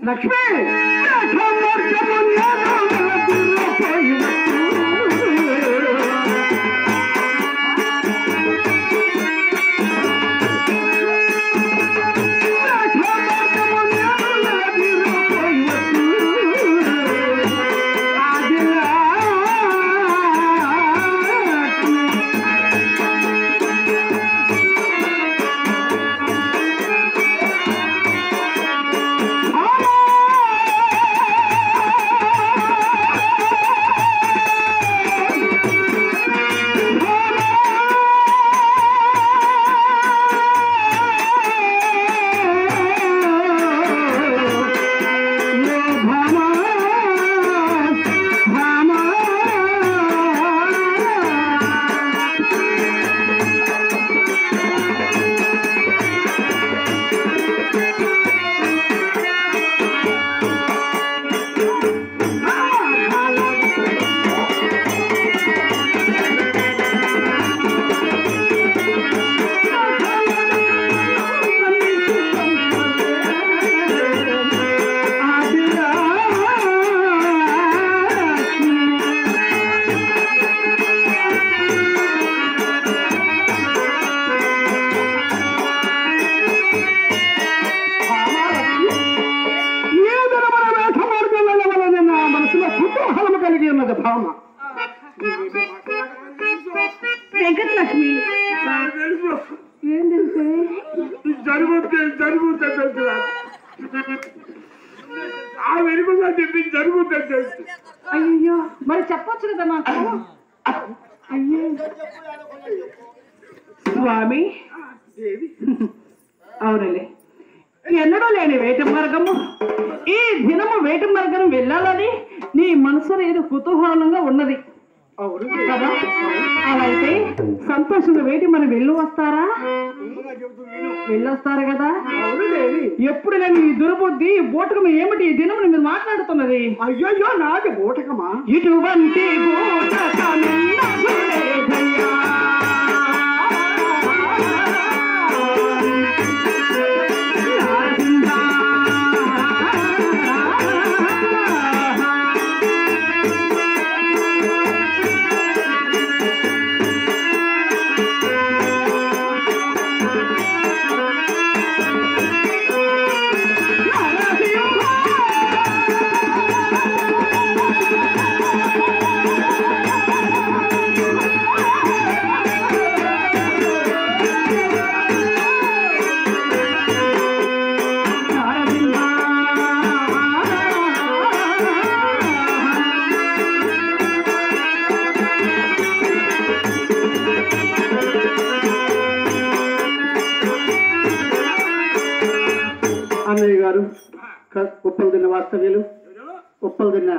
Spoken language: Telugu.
లక్ష్మి భామ వెంకటలక్ష్మి ఏం తెలుసు జరుగుతుంది ఆ వెనుకగా చెప్పి జరుగుతుంది తెలుసు. అయ్యో మరి చెప్పొచ్చు కదా నాకు. అయ్యో స్వామి అవునలే ఎన్నడూ లేని వేట మార్గము ఈ దినము వేట మార్గం వెళ్ళాలని నీ మనసులో ఏదో కుతూహలంగా ఉన్నది అవును కదా. అలా అయితే సంతోషంగా వేటి మనం వెళ్ళొస్తారా వెళ్ళొస్తారు కదా. ఎప్పుడు నేను ఈ దుర్బుద్ధి బోటకం ఏమిటి ఈ దినము మీరు మాట్లాడుతున్నది. అయ్యో నాది బోటకమా? ఇటువంటి అన్నయ్య గారు ఉప్పలు తిన్న వాస్తవ్యులు ఉప్పలు తిన్న